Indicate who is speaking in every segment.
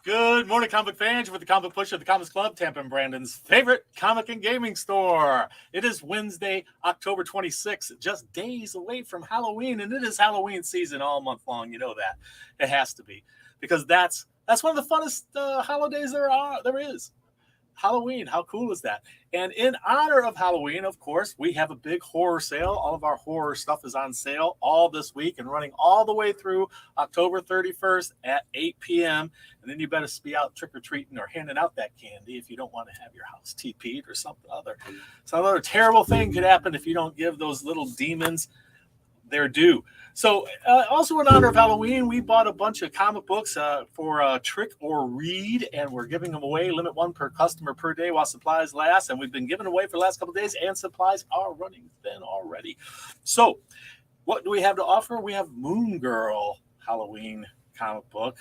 Speaker 1: Good morning, comic fans. You're with the Comic Push of the Comics Club, Tampa and Brandon's favorite comic and gaming store. It is Wednesday, October 26th, just days away from Halloween, and it is Halloween season all month long. You know that. It has to be, because that's one of the funnest holidays there is. Halloween, how cool is that? And in honor of Halloween, of course, we have a big horror sale. All of our horror stuff is on sale all this week and running all the way through October 31st at 8 p.m. And then you better be out trick-or-treating or handing out that candy if you don't want to have your house TP'd or something other. Some other terrible thing could happen if you don't give those little demons their due. So also in honor of Halloween, we bought a bunch of comic books for Trick or Read, and we're giving them away, limit one per customer per day while supplies last. And we've been giving away for the last couple of days, and supplies are running thin already. So what do we have to offer? We have Moon Girl Halloween comic book,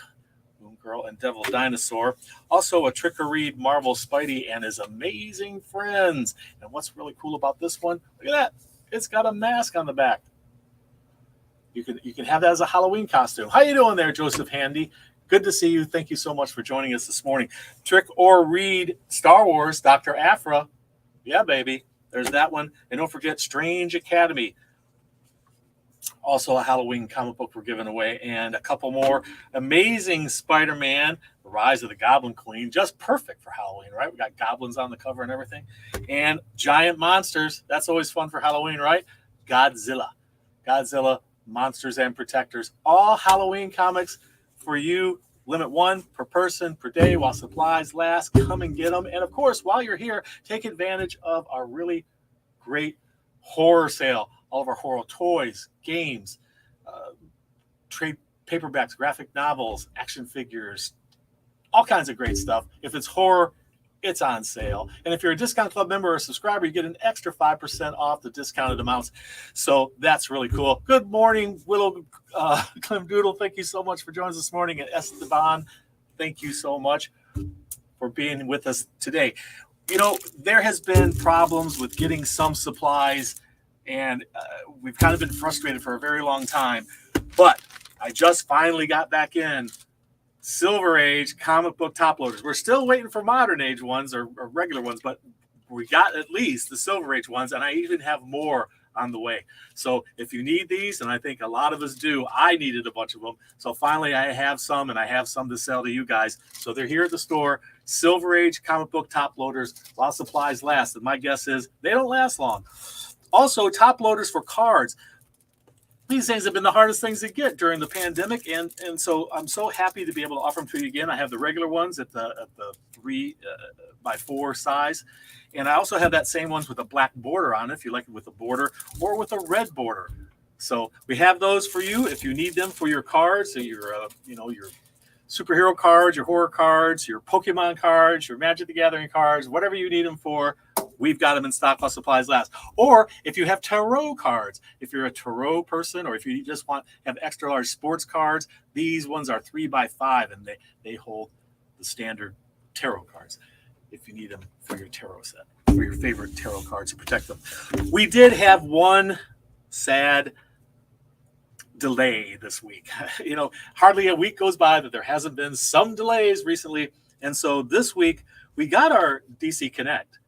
Speaker 1: Moon Girl and Devil Dinosaur. Also a Trick or Read Marvel Spidey and his amazing friends. And what's really cool about this one, look at that. It's got a mask on the back. You can have that as a Halloween costume. How you doing there, Joseph Handy? Good to see you. Thank you so much for joining us this morning. Trick or Read Star Wars, Dr. Aphra. Yeah, baby. There's that one. And don't forget Strange Academy. Also a Halloween comic book we're giving away. And a couple more. Amazing Spider-Man, The Rise of the Goblin Queen. Just perfect for Halloween, right? We got goblins on the cover and everything. And Giant Monsters. That's always fun for Halloween, right? Godzilla. Monsters and Protectors, all Halloween comics for you. Limit one per person per day while supplies last. Come and get them. And of course, while you're here, take advantage of our really great horror sale. All of our horror toys, games, trade paperbacks, graphic novels, action figures, all kinds of great stuff. If it's horror, it's on sale. And if you're a Discount Club member or a subscriber, you get an extra 5% off the discounted amounts. So that's really cool. Good morning, Willow Clem Doodle. Thank you so much for joining us this morning. And Esteban, thank you so much for being with us today. You know, there has been problems with getting some supplies, and we've kind of been frustrated for a very long time. But I just finally got back in Silver Age comic book top loaders. We're still waiting for modern age ones or regular ones, but we got at least the Silver Age ones, and I even have more on the way. So if you need these, and I think a lot of us do, I needed a bunch of them. So finally I have some, and I have some to sell to you guys. So they're here at the store. Silver Age comic book top loaders while supplies last. And my guess is they don't last long. Also, top loaders for cards. These things have been the hardest things to get during the pandemic, and so I'm so happy to be able to offer them to you again. I have the regular ones at the 3x4 size, and I also have that same ones with a black border on it if you like it with a border or with a red border. So we have those for you if you need them for your cards, so your your superhero cards, your horror cards, your Pokemon cards, your Magic the Gathering cards, whatever you need them for. We've got them in stock while supplies last. Or if you have tarot cards, if you're a tarot person, or if you just have extra large sports cards, these ones are 3x5, and they hold the standard tarot cards if you need them for your tarot set, for your favorite tarot cards to protect them. We did have one sad delay this week. You know, hardly a week goes by that there hasn't been some delays recently. And so this week we got our DC Connect.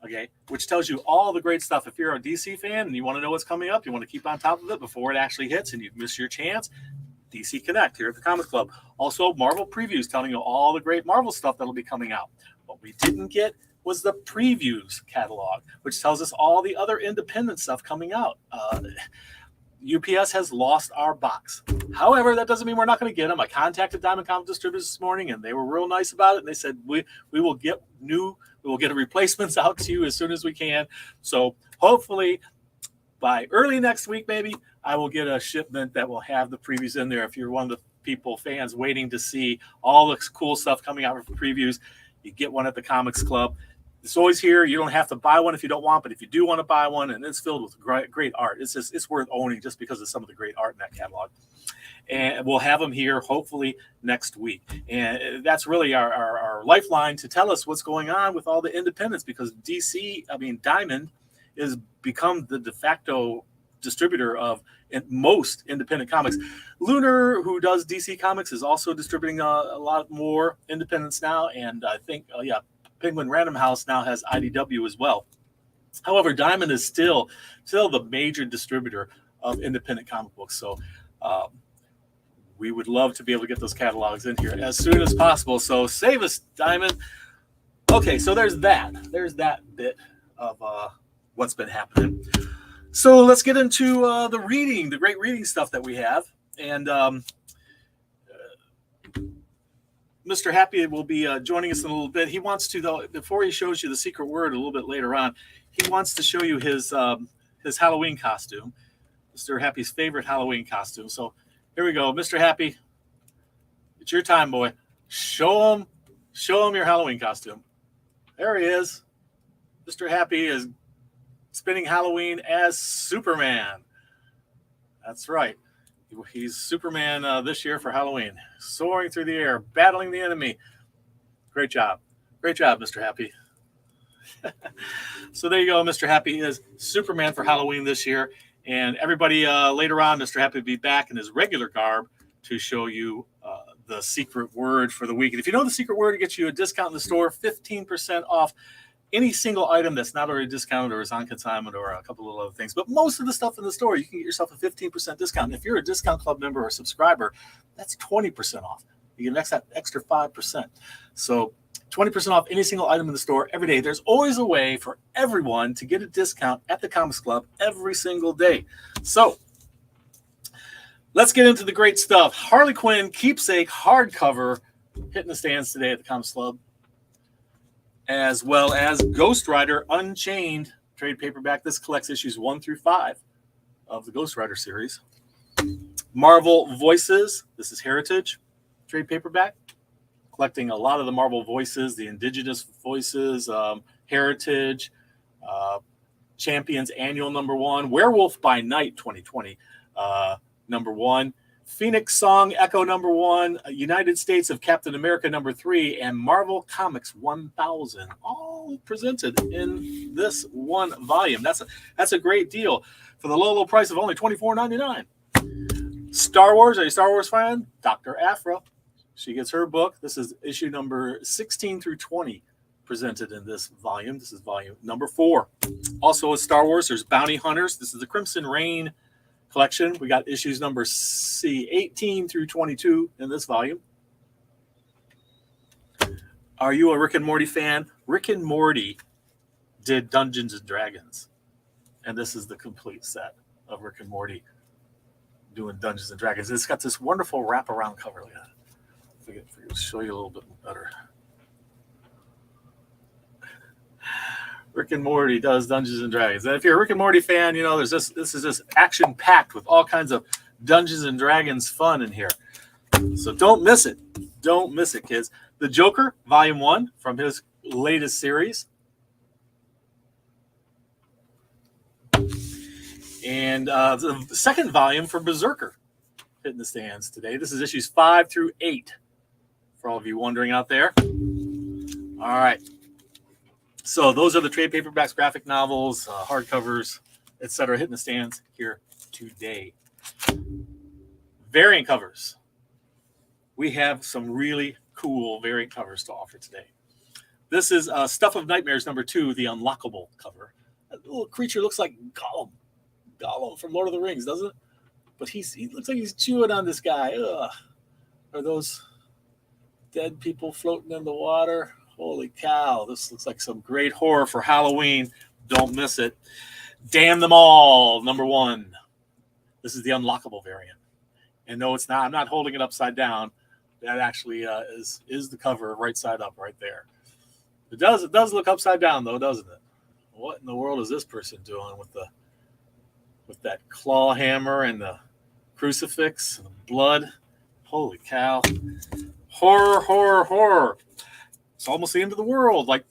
Speaker 1: Okay, which tells you all the great stuff. If you're a DC fan and you want to know what's coming up, you want to keep on top of it before it actually hits and you miss your chance, DC Connect here at the Comics Club. Also, Marvel previews telling you all the great Marvel stuff that'll be coming out. What we didn't get was the previews catalog, which tells us all the other independent stuff coming out. UPS has lost our box. However, that doesn't mean we're not going to get them. I contacted Diamond Comic Distributors this morning, and they were real nice about it. And they said we will get replacements out to you as soon as we can. So hopefully by early next week, maybe I will get a shipment that will have the previews in there. If you're one of the fans waiting to see all the cool stuff coming out for previews, you get one at the Comics Club. It's always here. You don't have to buy one if you don't want, but if you do want to buy one, and it's filled with great art, it's worth owning just because of some of the great art in that catalog. And we'll have them here hopefully next week. And that's really our lifeline to tell us what's going on with all the independents, because Diamond has become the de facto distributor of most independent comics. Lunar, who does DC Comics, is also distributing a lot more independents now, and I think Penguin Random House now has IDW as well. However, Diamond is still the major distributor of independent comic books. So we would love to be able to get those catalogs in here as soon as possible. So save us, Diamond. Okay, so there's that. There's that bit of what's been happening. So let's get into the reading, the great reading stuff that we have. And Mr. Happy will be joining us in a little bit. He wants to, though, before he shows you the secret word a little bit later on, he wants to show you his Halloween costume, Mr. Happy's favorite Halloween costume. So here we go. Mr. Happy, it's your time, boy. Show him your Halloween costume. There he is. Mr. Happy is spending Halloween as Superman. That's right. He's Superman this year for Halloween. Soaring through the air, battling the enemy. Great job. Great job, Mr. Happy. So there you go. Mr. Happy is Superman for Halloween this year. And everybody later on, Mr. Happy will be back in his regular garb to show you the secret word for the week. And if you know the secret word, it gets you a discount in the store, 15% off any single item that's not already discounted or is on consignment or a couple of other things. But most of the stuff in the store, you can get yourself a 15% discount. And if you're a Discount Club member or subscriber, that's 20% off. You get that extra 5%. So 20% off any single item in the store every day. There's always a way for everyone to get a discount at the Comics Club every single day. So let's get into the great stuff. Harley Quinn Keepsake hardcover hitting the stands today at the Comics Club, as well as Ghost Rider Unchained trade paperback. This collects issues 1 through 5 of the Ghost Rider series. Marvel Voices. This is Heritage trade paperback, collecting a lot of the Marvel voices, the indigenous voices, Heritage, Champions Annual #1, Werewolf by Night 2020 #1, Phoenix Song Echo #1, United States of Captain America #3, and Marvel Comics 1000, all presented in this one volume. That's a great deal for the low price of only $24.99. Star Wars, are you a Star Wars fan? Dr. Aphra, she gets her book. This is issue number 16 through 20 presented in this volume. This is volume number 4. Also with Star Wars, there's Bounty Hunters. This is the Crimson Reign collection. We got issues number 18 through 22 in this volume. Are you a Rick and Morty fan? Rick and Morty did Dungeons and Dragons, and this is the complete set of Rick and Morty doing Dungeons and Dragons. It's got this wonderful wraparound cover. Look at that. If I can show you a little bit better. Rick and Morty does Dungeons and Dragons. And if you're a Rick and Morty fan, you know this is just action packed with all kinds of Dungeons and Dragons fun in here. So don't miss it. Don't miss it, kids. The Joker, Volume 1 from his latest series. And the second volume for Berserker hitting the stands today. This is issues 5 through 8 for all of you wondering out there. All right. So those are the trade paperbacks, graphic novels, hardcovers, etc. hitting the stands here today. Variant covers. We have some really cool variant covers to offer today. This is Stuff of Nightmares #2, the unlockable cover. That little creature looks like Gollum. Gollum from Lord of the Rings, doesn't it? But he looks like he's chewing on this guy. Ugh. Are those dead people floating in the water? Holy cow. This looks like some great horror for Halloween. Don't miss it. Damn Them All, #1. This is the unlockable variant. And no, it's not. I'm not holding it upside down. That actually is the cover right side up right there. It does look upside down, though, doesn't it? What in the world is this person doing with that claw hammer and the crucifix and the blood? Holy cow. Horror, horror, horror. It's almost the end of the world, like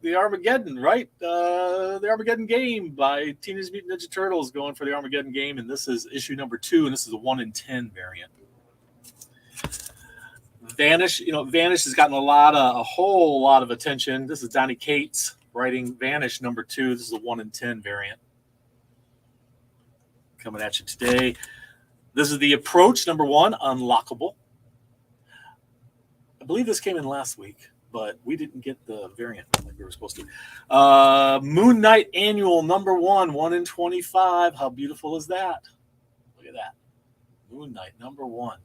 Speaker 1: the Armageddon, right? The Armageddon game by Teenage Mutant Ninja Turtles going for the Armageddon game, and this is issue #2, and this is a 1 in 10 variant. Vanish, Vanish has gotten a whole lot of attention. This is Donny Cates writing Vanish #2. This is a 1 in 10 variant. coming at you today. This is the Approach #1, Unlockable. I believe this came in last week, but we didn't get the variant like we were supposed to. Moon Knight Annual #1, 1 in 25. How beautiful is that? Look at that. Moon Knight #1.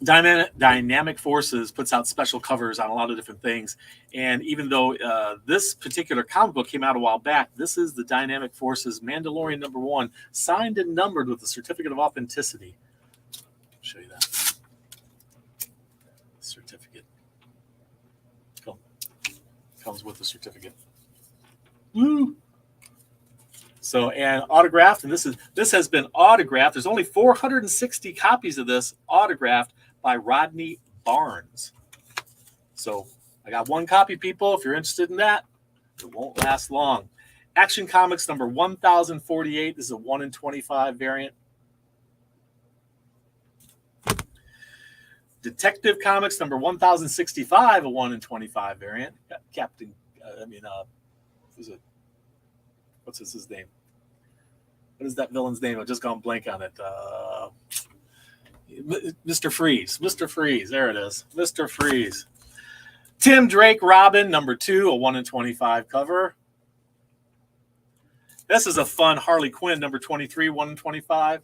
Speaker 1: Dynamic Forces puts out special covers on a lot of different things. And even though this particular comic book came out a while back, this is the Dynamic Forces Mandalorian #1, signed and numbered with a certificate of authenticity. I'll show you that. Certificate. Comes with the certificate. Woo! So, and autographed, and this has been autographed. There's only 460 copies of this autographed by Rodney Barnes. So I got one copy, people. If you're interested in that, it won't last long. Action Comics #1048. This is a 1 in 25 variant. Detective Comics #1065, a 1 in 25 variant. Captain, who's it? What's his name? What is that villain's name? I've just gone blank on it. Mr. Freeze. Mr. Freeze. There it is. Mr. Freeze. Tim Drake Robin #2, a 1 in 25 cover. This is a fun Harley Quinn #23, 1 in 25.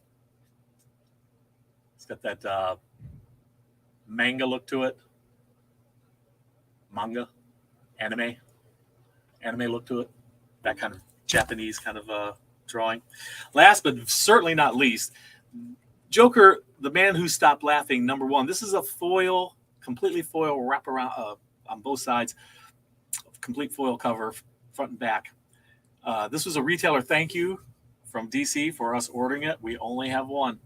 Speaker 1: It's got that manga look to it. Anime look to it. That kind of Japanese kind of drawing. Last but certainly not least, Joker, The Man Who Stopped Laughing #1. This is a foil, completely foil wraparound on both sides, complete foil cover, front and back. This was a retailer thank you from DC for us ordering it. We only have one.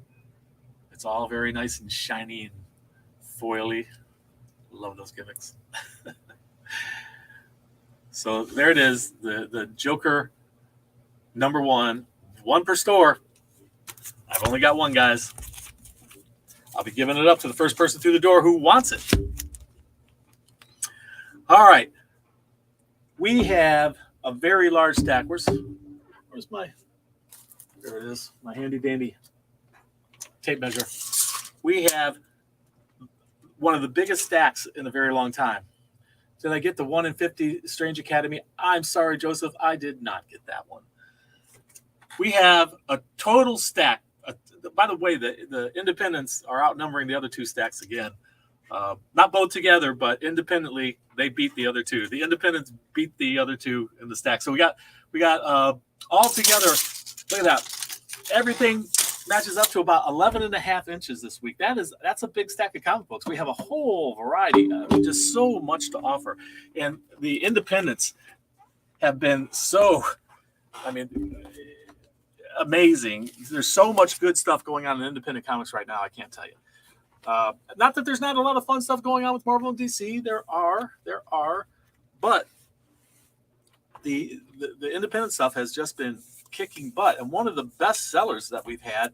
Speaker 1: It's all very nice and shiny and foily. Love those gimmicks. So there it is, the Joker #1, one per store. I've only got one, guys. I'll be giving it up to the first person through the door who wants it. All right. We have a very large stack. Where's my, there it is, my handy dandy tape measure. We have one of the biggest stacks in a very long time. Did I get the 1 in 50 Strange Academy? I'm sorry, Joseph, I did not get that one. We have a total stack. By the way, the independents are outnumbering the other two stacks again. Not both together, but independently, they beat the other two. The independents beat the other two in the stack. So we got all together. Look at that. Everything matches up to about 11.5 inches this week. That's a big stack of comic books. We have a whole variety, just so much to offer. And the independents have been so, amazing. There's so much good stuff going on in independent comics right now. I can't tell you. Not that there's not a lot of fun stuff going on with Marvel and DC. There are, but the independent stuff has just been kicking butt. And one of the best sellers that we've had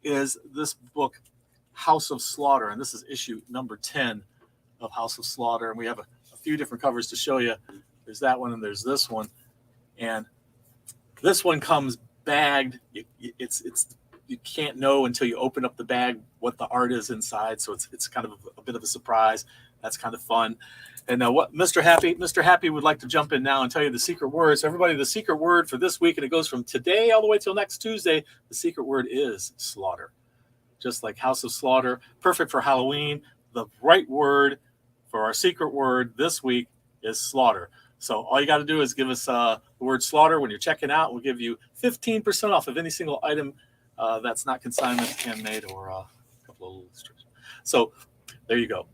Speaker 1: is this book, House of Slaughter. And this is issue #10 of House of Slaughter. And we have a few different covers to show you. There's that one and there's this one. And this one comes bagged. You can't know until you open up the bag what the art is inside. So it's kind of a bit of a surprise. That's kind of fun. And now what Mr. Happy would like to jump in now and tell you the secret word. So everybody, the secret word for this week, and it goes from today all the way till next Tuesday, the secret word is slaughter. Just like House of Slaughter, perfect for Halloween. The right word for our secret word this week is slaughter. So all you got to do is give us the word slaughter when you're checking out. We'll give you 15% off of any single item that's not consignment, handmade, or a couple of little strips. So there you go.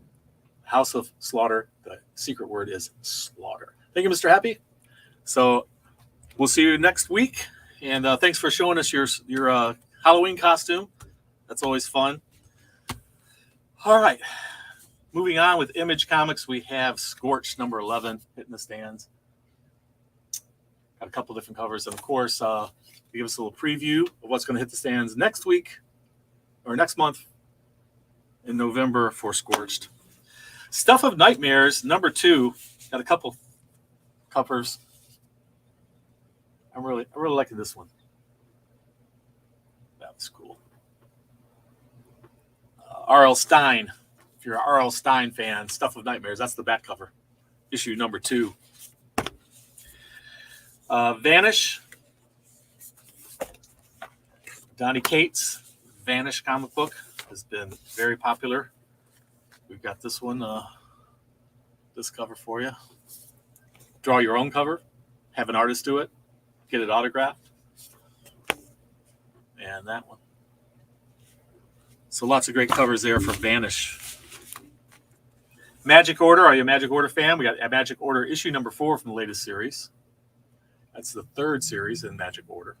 Speaker 1: House of Slaughter. The secret word is slaughter. Thank you, Mr. Happy. So we'll see you next week. And thanks for showing us your Halloween costume. That's always fun. All right. Moving on with Image Comics, we have Scorched #11 hitting the stands. Got a couple different covers. And, of course, give us a little preview of what's going to hit the stands next week or next month in November for Scorched. Stuff of Nightmares #2. Got a couple covers. I'm really liking this one. R.L. Stein. If you're an R.L. Stein fan, Stuff of Nightmares, that's the back cover. Issue number 2. Vanish. Donny Cates' Vanish comic book has been very popular. We've got this one, this cover for you. Draw your own cover. Have an artist do it. Get it autographed. And that one. So lots of great covers there for Vanish. Magic Order. Are you a Magic Order fan? We got a Magic Order issue number 4 from the latest series. That's the 3rd series in Magic Order.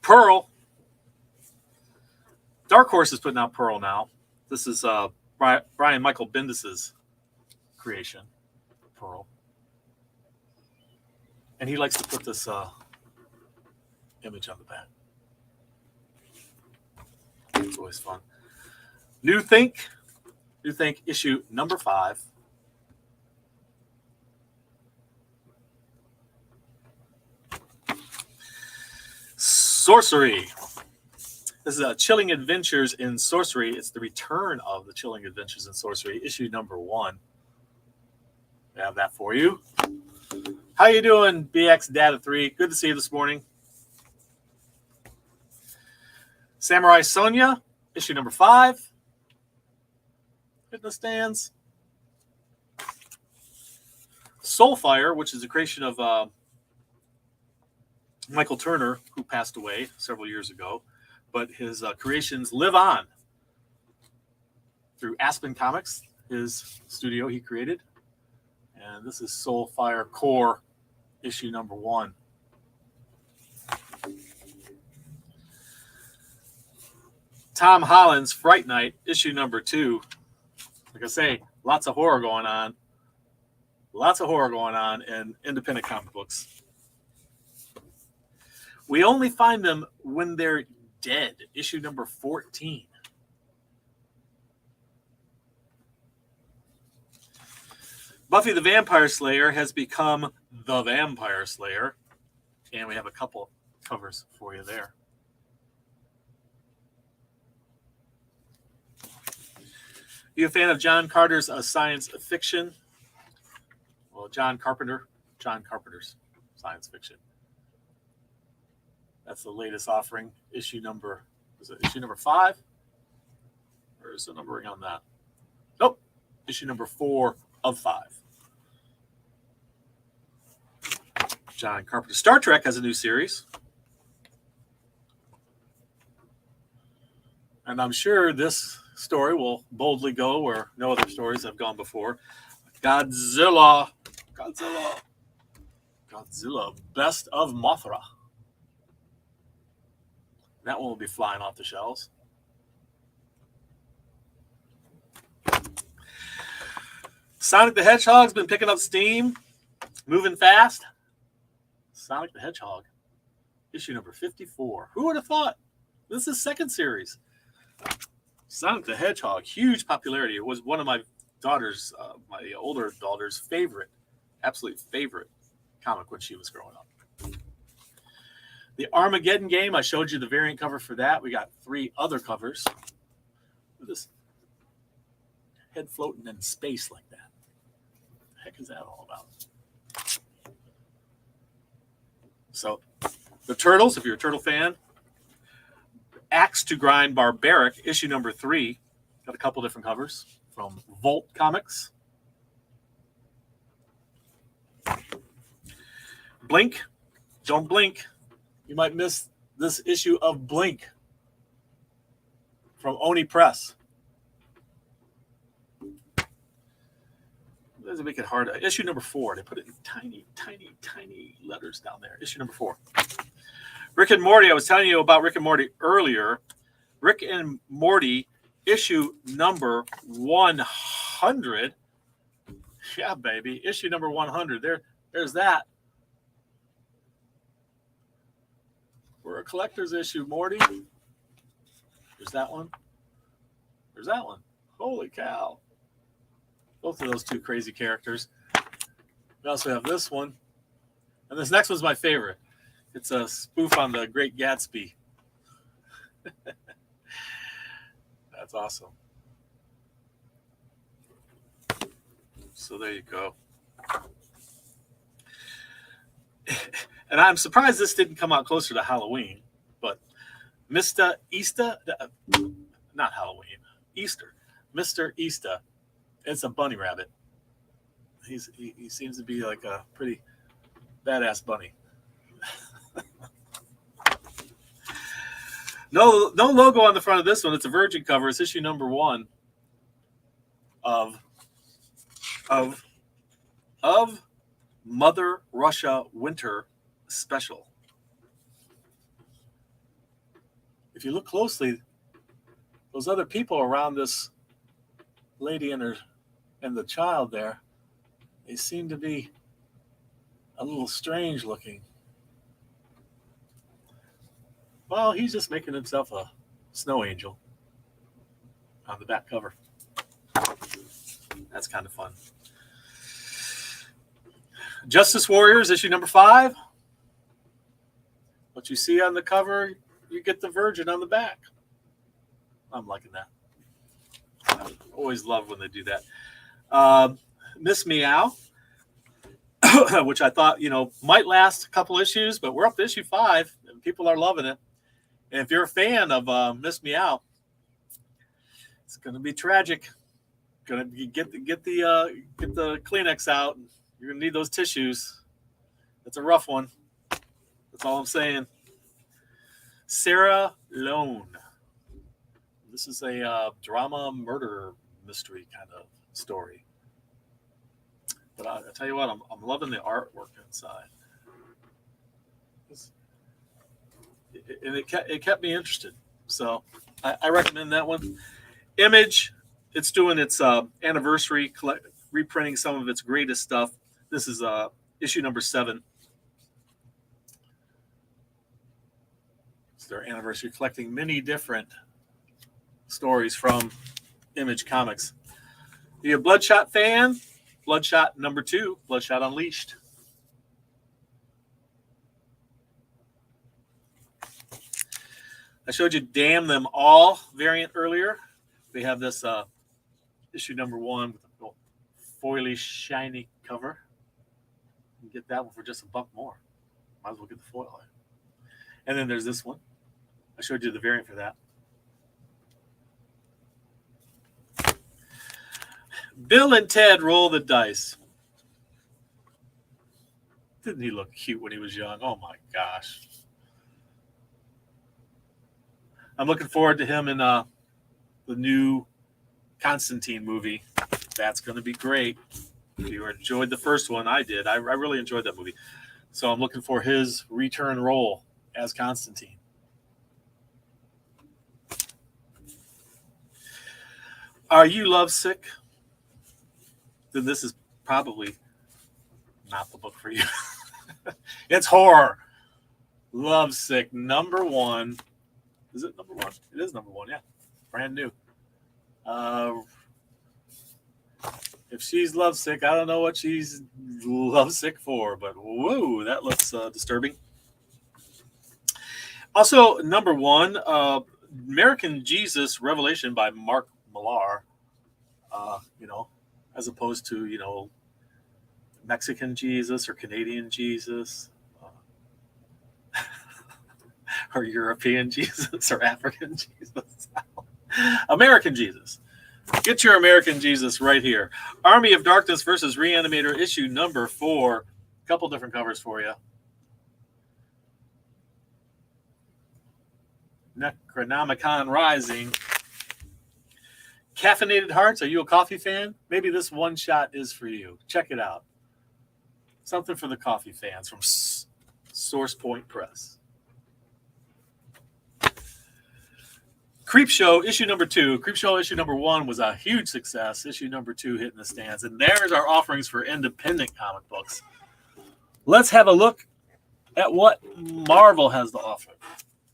Speaker 1: Pearl. Dark Horse is putting out Pearl now. This is Brian Michael Bendis's creation, Pearl. And he likes to put this image on the back. It's always fun. New Think issue number 5. Sorcery. This is Chilling Adventures in Sorcery. It's the return of the Chilling Adventures in Sorcery, issue number 1. I have that for you. How you doing, BX Data 3? Good to see you this morning. Samurai Sonia, issue number 5. In the stands. Soulfire, which is a creation of Michael Turner, who passed away several years ago, but his creations live on through Aspen Comics, his studio he created. And this is Soulfire Core, issue number 1. Tom Holland's Fright Night, issue number 2. Like I say, lots of horror going on. Lots of horror going on in independent comic books. We only find them when they're dead. Issue number 14. Buffy the Vampire Slayer has become the Vampire Slayer. And we have a couple covers for you there. You a fan of John Carter's science fiction? Well, John Carpenter's science fiction. That's the latest offering. Issue number, is it issue number 5? Or is the numbering on that? Nope. Issue number 4 of 5. John Carpenter. Star Trek has a new series. And I'm sure this story will boldly go where no other stories have gone before. Godzilla, Best of Mothra. That one will be flying off the shelves. Sonic the Hedgehog's been picking up steam, moving fast. Sonic the Hedgehog, issue number 54. Who would have thought? This is 2nd series. Sonic the Hedgehog, huge popularity. It was one of my daughter's, my older daughter's absolute favorite comic when she was growing up. The Armageddon game, I showed you the variant cover for that. We got 3 other covers. Look at this head floating in space like that. What the heck is that all about? So, the Turtles, if you're a Turtle fan. Axe to Grind Barbaric, issue number 3. Got a couple different covers from Volt Comics. Blink. Don't blink. You might miss this issue of Blink from Oni Press. Does it make it hard? Issue number 4. They put it in tiny, tiny, tiny letters down there. Issue number 4. Rick and Morty. I was telling you about Rick and Morty earlier. Rick and Morty issue number 100. Yeah, baby. Issue number 100. There's that. We're a collector's issue, Morty. There's that one. There's that one. Holy cow. Both of those 2 crazy characters. We also have this one. And this next one's my favorite. It's a spoof on the Great Gatsby. That's awesome. So there you go. And I'm surprised this didn't come out closer to Halloween, but Mr. Easter, not Halloween, Easter. Mr. Easter, it's a bunny rabbit. He seems to be like a pretty badass bunny. No logo on the front of this one. It's a Virgin cover. It's issue number 1 of Mother Russia Winter Special. If you look closely, those other people around this lady and the child there, they seem to be a little strange looking. Well, he's just making himself a snow angel on the back cover. That's kind of fun. Justice Warriors, issue number 5. What you see on the cover, you get the Virgin on the back. I'm liking that. I always love when they do that. Miss Meow, which I thought, might last a couple issues, but we're up to issue 5, and people are loving it. And if you're a fan of Miss Meow, it's going to be tragic. Going to get the Kleenex out. You're going to need those tissues. It's a rough one. That's all I'm saying. Sarah Lone. This is a drama murder mystery kind of story. But I tell you what, I'm loving the artwork inside. And it kept me interested. So I recommend that one. Image, it's doing its anniversary, reprinting some of its greatest stuff. This is issue number 7. It's their anniversary, collecting many different stories from Image Comics. Are you a Bloodshot fan? Bloodshot number 2, Bloodshot Unleashed. I showed you Damn Them All variant earlier. We have this issue number 1 with a foily, shiny cover. You can get that one for just $1 more. Might as well get the foil. And then there's this one. I showed you the variant for that. Bill and Ted Roll the Dice. Didn't he look cute when he was young? Oh my gosh. I'm looking forward to him in the new Constantine movie. That's going to be great. If you enjoyed the first one, I did. I really enjoyed that movie. So I'm looking for his return role as Constantine. Are you lovesick? Then this is probably not the book for you. It's horror. Lovesick, number 1. Is it number 1? It is number 1, yeah. Brand new. If she's lovesick, I don't know what she's lovesick for, but whoa, that looks disturbing. Also, number 1, American Jesus Revelation by Mark Millar. As opposed to, Mexican Jesus or Canadian Jesus. Or European Jesus or African Jesus. American Jesus. Get your American Jesus right here. Army of Darkness versus Reanimator, issue number 4. A couple different covers for you. Necronomicon Rising. Caffeinated Hearts. Are you a coffee fan? Maybe this one shot is for you. Check it out. Something for the coffee fans from Source Point Press. Creepshow, issue number 2. Creepshow, issue number 1 was a huge success. Issue number 2 hitting the stands. And there's our offerings for independent comic books. Let's have a look at what Marvel has to offer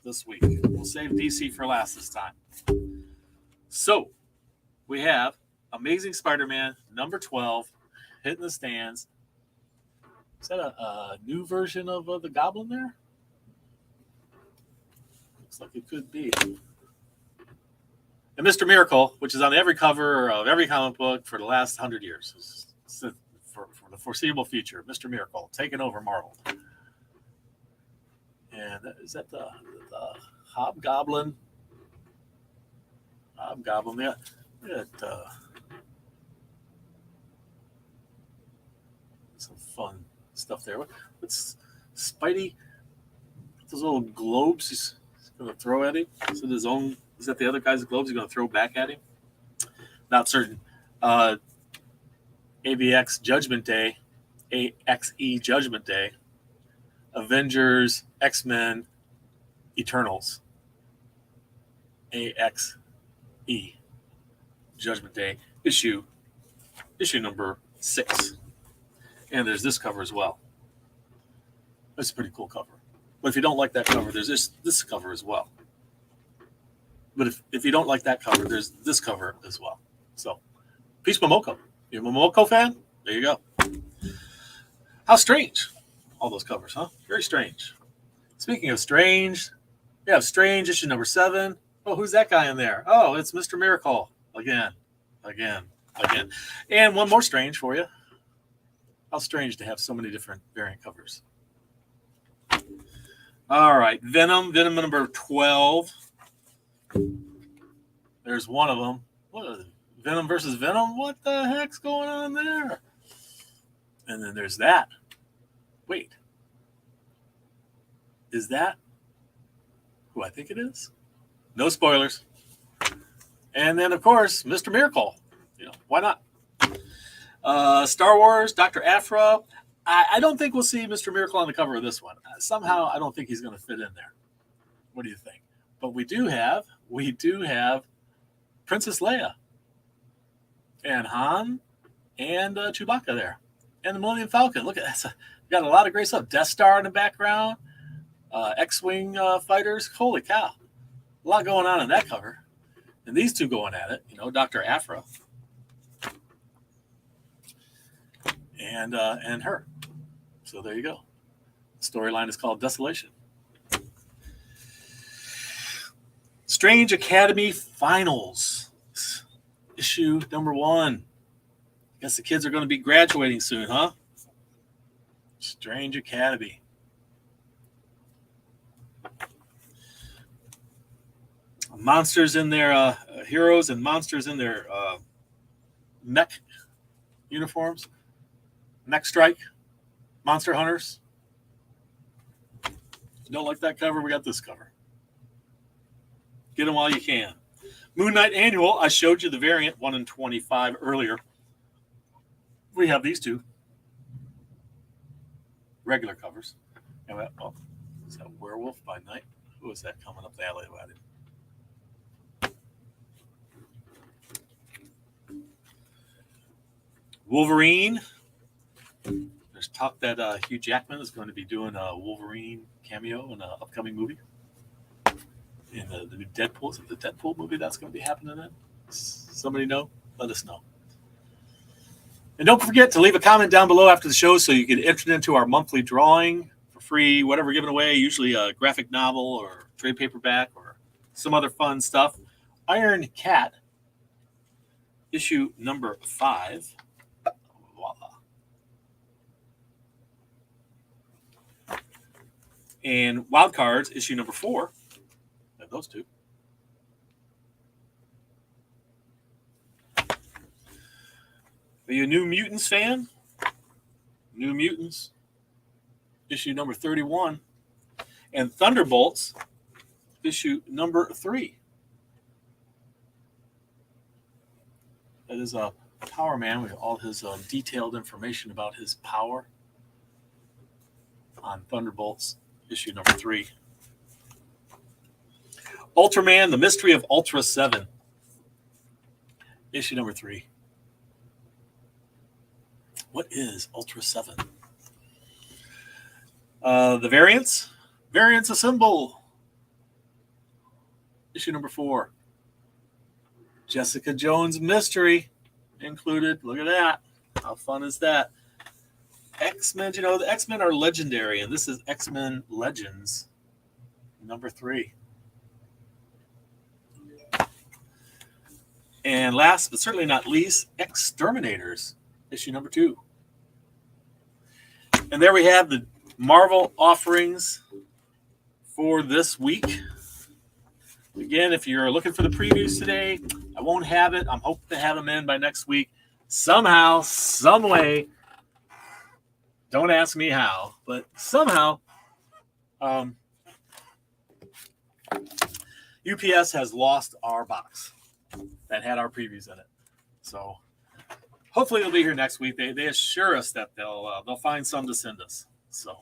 Speaker 1: this week. We'll save DC for last this time. So, we have Amazing Spider-Man, number 12, hitting the stands. Is that a new version of the Goblin there? Looks like it could be. And Mr. Miracle, which is on every cover of every comic book for the last 100 years. For the foreseeable future, Mr. Miracle taking over Marvel. And is that the Hobgoblin? Hobgoblin, yeah. Some fun stuff there. What's Spidey? Those little globes he's going to throw at him. Is it his own? Is that the other guy's globes he's going to throw back at him? Not certain. AVX Judgment Day, AXE Judgment Day, Avengers, X-Men, Eternals, AXE Judgment Day, issue number 6. And there's this cover as well. That's a pretty cool cover. But if you don't like that cover, there's this cover as well. But if you don't like that cover, there's this cover as well. So, peace Momoko. You're a Momoko fan? There you go. How strange. All those covers, huh? Very strange. Speaking of strange, we have Strange, issue number 7. Oh, who's that guy in there? Oh, it's Mr. Miracle. Again. And one more strange for you. How strange to have so many different variant covers. All right, Venom number 12. There's one of them. What? Venom versus Venom? What the heck's going on there? And then there's that. Wait. Is that who I think it is? No spoilers. And then, of course, Mr. Miracle. Why not? Star Wars, Dr. Aphra. I don't think we'll see Mr. Miracle on the cover of this one. Somehow, I don't think he's going to fit in there. What do you think? But we do have Princess Leia and Han and Chewbacca there, and the Millennium Falcon. Look at that! Got a lot of great stuff. Death Star in the background, X-wing fighters. Holy cow! A lot going on in that cover, and these two going at it. Dr. Aphra and her. So there you go. The storyline is called Desolation. Strange Academy Finals, issue number 1. Guess the kids are going to be graduating soon, huh? Strange Academy. Monsters in their heroes and monsters in their mech uniforms. Mech Strike. Monster Hunters. If you don't like that cover, we got this cover. Get them while you can. Moon Knight Annual. I showed you the variant 1 in 25 earlier. We have these two regular covers. And is that Werewolf by Night? Who is that coming up the alley about it? Wolverine. There's talk that Hugh Jackman is going to be doing a Wolverine cameo in an upcoming movie. In the new Deadpool. Is it the Deadpool movie that's going to be happening then? Somebody know? Let us know. And don't forget to leave a comment down below after the show so you can enter into our monthly drawing for free, whatever we're giving away, usually a graphic novel or trade paperback or some other fun stuff. Iron Cat, issue number 5. Voila. And Wild Cards, issue number 4. Those two. Are you a New Mutants fan? New Mutants, issue number 31. And Thunderbolts, issue number 3. That is a Power Man with all his detailed information about his power on Thunderbolts, issue number 3. Ultraman, The Mystery of Ultra 7, issue number 3. What is Ultra 7? The Variants Assemble, issue number 4. Jessica Jones Mystery included. Look at that. How fun is that? X-Men, the X-Men are legendary, and this is X-Men Legends, number 3. And last but certainly not least, Exterminators, issue number 2. And there we have the Marvel offerings for this week. Again, if you're looking for the previews today, I won't have it. I'm hoping to have them in by next week. Somehow, some way, don't ask me how, but somehow, UPS has lost our box that had our previews in it. So hopefully it'll be here next week. They assure us that they'll find some to send us. So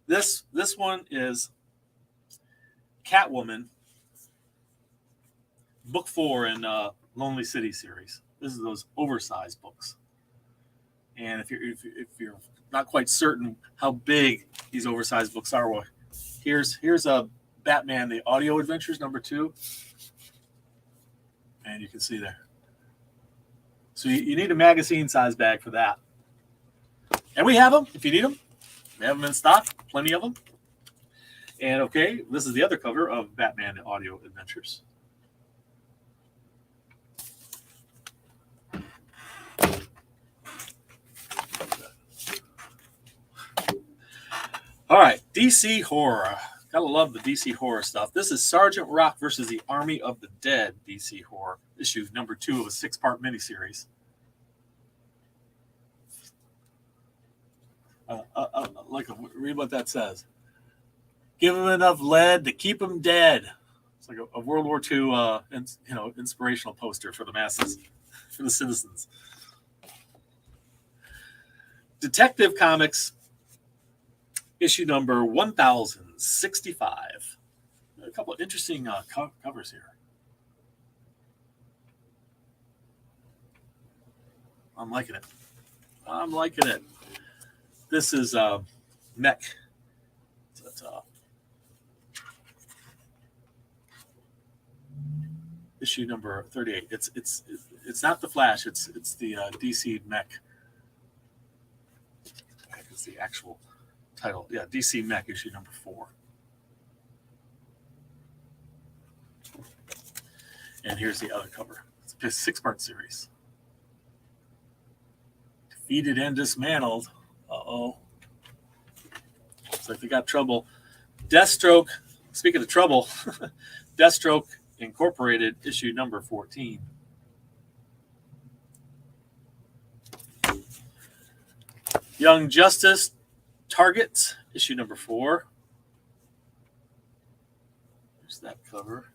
Speaker 1: this one is Catwoman, book 4 in Lonely City series. This is those oversized books. And if you're not quite certain how big these oversized books are, well, here's a Batman: The Audio Adventures number 2, and you can see there. So you need a magazine size bag for that. And we have them if you need them. We have them in stock, plenty of them. And okay, this is the other cover of Batman: The Audio Adventures. All right, DC Horror. Gotta love the DC Horror stuff. This is Sergeant Rock versus the Army of the Dead, DC Horror, issue number 2 of a 6-part miniseries. Read what that says. Give them enough lead to keep them dead. It's like a World War II, inspirational poster for the masses, for the citizens. Detective Comics, issue number 1065. A couple of interesting covers here. I'm liking it. This is Mech. Issue number 38. It's not the Flash. It's the DC Mech. It's the actual title. Yeah, DC Mech issue number 4. And here's the other cover. It's a 6-part series. Defeated and dismantled. Uh-oh. Looks like they got trouble. Deathstroke. Speaking of trouble, Deathstroke Incorporated, issue number 14. Young Justice Targets, issue number 4. There's that cover.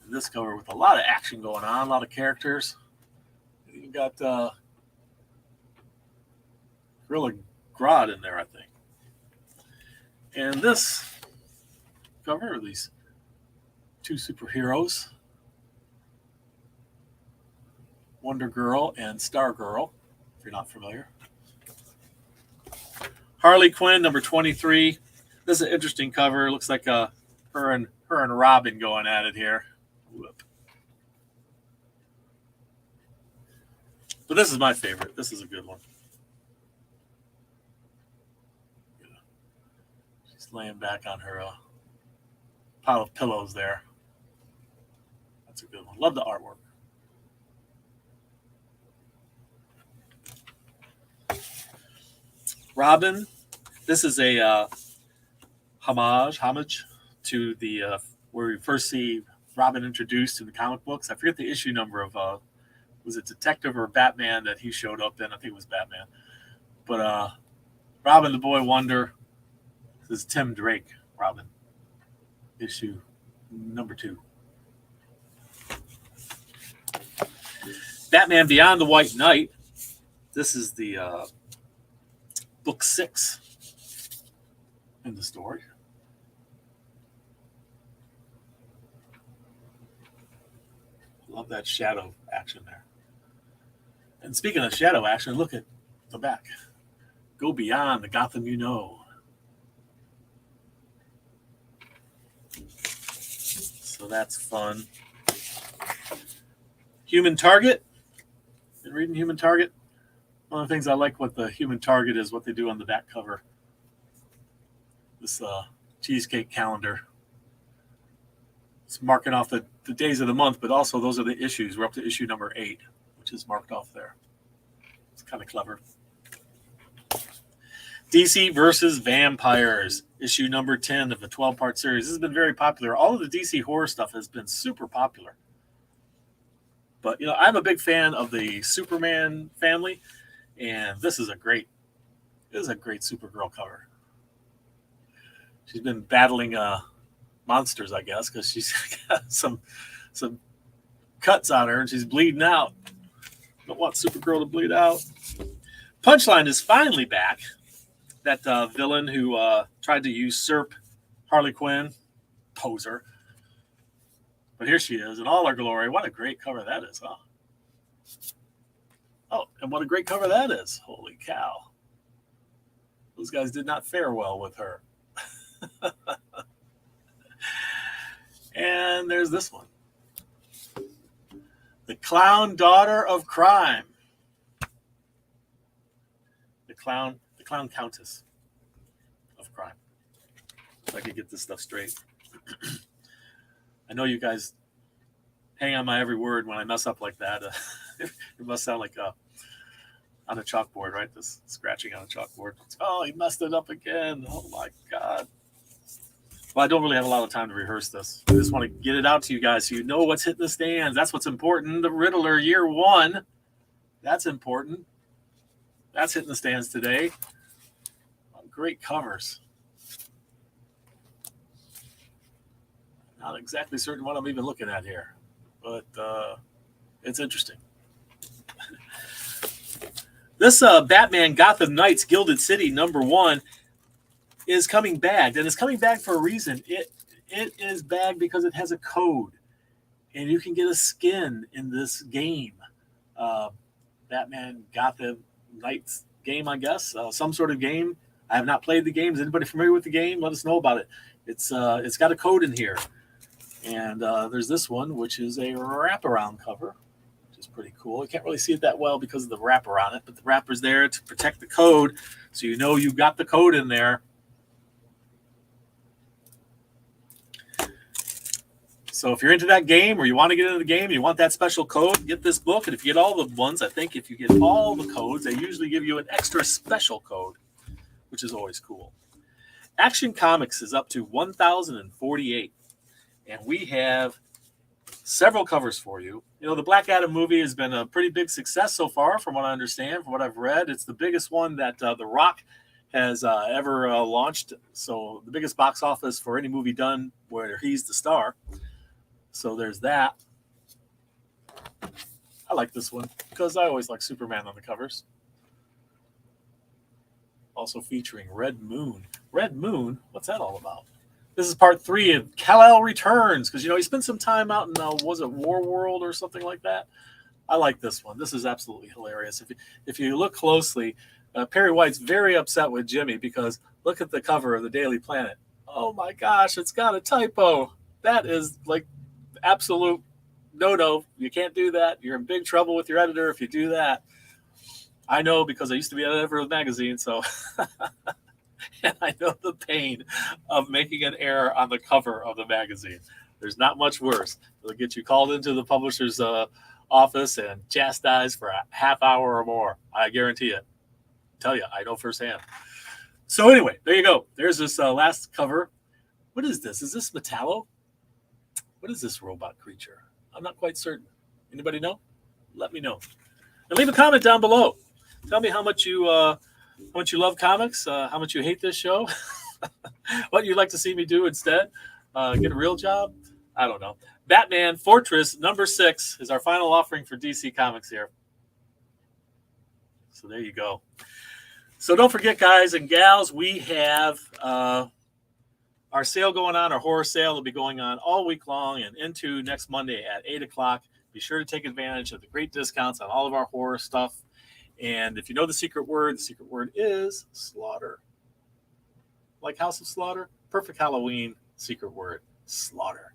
Speaker 1: And this cover with a lot of action going on, a lot of characters. You got Gorilla Grodd in there, I think. And this cover are these 2 superheroes, Wonder Girl and Star Girl, if you're not familiar. Harley Quinn, number 23. This is an interesting cover. It looks like her and Robin going at it here. Whoop. But this is my favorite. This is a good one. She's laying back on her pile of pillows there. That's a good one. Love the artwork. Robin. This is a homage to the where we first see Robin introduced in the comic books. I forget the issue number of was it Detective or Batman that he showed up in? I think it was Batman. But Robin the Boy Wonder. This is Tim Drake, Robin. Issue number 2. Batman Beyond the White Knight. This is the book 6 in the story. Love that shadow action there. And speaking of shadow action, look at the back. Go beyond the Gotham you know. So that's fun. Human Target. Been reading Human Target. One of the things I like what the Human Target is what they do on the back cover. This cheesecake calendar. It's marking off the the days of the month, but also those are the issues. We're up to issue number 8, which is marked off there. It's kind of clever. DC versus Vampires, issue number 10 of the 12-part series. This has been very popular. All of the DC horror stuff has been super popular. But, I'm a big fan of the Superman family, and this is a great Supergirl cover. She's been battling monsters, I guess, because she's got some cuts on her, and she's bleeding out. Don't want Supergirl to bleed out. Punchline is finally back. That villain who tried to usurp Harley Quinn, poser. But here she is in all her glory. What a great cover that is, huh? Oh, and what a great cover that is. Holy cow. Those guys did not fare well with her. And there's this one. The Clown Daughter of Crime. The Clown Countess of Crime. If I could get this stuff straight. I know you guys hang on my every word when I mess up like that. It must sound like on a chalkboard, right? This scratching on a chalkboard. Oh, he messed it up again. Oh, my God. Well, I don't really have a lot of time to rehearse this. I just want to get it out to you guys so you know what's hitting the stands. That's what's important. The Riddler, year 1. That's important. That's hitting the stands today. Great covers. Not exactly certain what I'm even looking at here, but it's interesting. This Batman Gotham Knights Gilded City #1 is coming bagged, and it's coming bagged for a reason. It is bagged because it has a code, and you can get a skin in this game. Batman Gotham Knights game, I guess, some sort of game. I have not played the game. Is anybody familiar with the game? Let us know about it. It's got a code in here. And there's this one, which is a wraparound cover, which is pretty cool. You can't really see it that well because of the wrapper on it, but the wrapper's there to protect the code, so you know you got the code in there. So if you're into that game or you want to get into the game and you want that special code, get this book. And if you get all the ones, I think if you get all the codes, they usually give you an extra special code, which is always cool. Action Comics is up to 1,048. And we have several covers for you. The Black Adam movie has been a pretty big success so far, from what I understand, from what I've read. It's the biggest one that The Rock has ever launched. So the biggest box office for any movie done where he's the star. So there's that. I like this one because I always like Superman on the covers. Also featuring Red Moon. Red Moon? What's that all about? This is part 3 of Kal-El Returns, because, he spent some time out in, was it War World or something like that? I like this one. This is absolutely hilarious. If you look closely, Perry White's very upset with Jimmy because look at the cover of the Daily Planet. Oh, my gosh, it's got a typo. That is, like, absolute no-no. You can't do that. You're in big trouble with your editor if you do that. I know because I used to be editor of the magazine, so... And I know the pain of making an error on the cover of the magazine. There's not much worse. It'll get you called into the publisher's office and chastised for a half hour or more. I guarantee it. Tell you, I know firsthand. So anyway, there you go. There's this last cover. What is this? Is this Metallo? What is this robot creature? I'm not quite certain. Anybody know? Let me know. And leave a comment down below. Tell me how much you love comics, how much you hate this show, what you'd like to see me do instead, get a real job. I don't know. Batman Fortress #6 is our final offering for DC Comics here. So there you go. So don't forget, guys and gals, we have our sale going on. Our horror sale will be going on all week long and into next Monday at 8 o'clock. Be sure to take advantage of the great discounts on all of our horror stuff. And if you know the secret word is slaughter. Like House of Slaughter, perfect Halloween secret word, slaughter.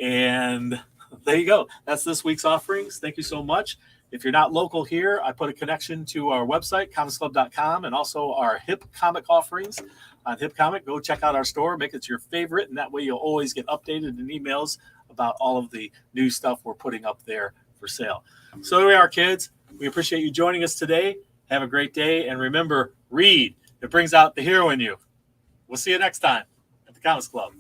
Speaker 1: And there you go. That's this week's offerings. Thank you so much. If you're not local here, I put a connection to our website, comicsclub.com, and also our Hip Comic offerings on Hip Comic. Go check out our store, make it your favorite, and that way you'll always get updated in emails about all of the new stuff we're putting up there for sale. So there we are, kids. We appreciate you joining us today. Have a great day. And remember, read. It brings out the hero in you. We'll see you next time at the Comics Club.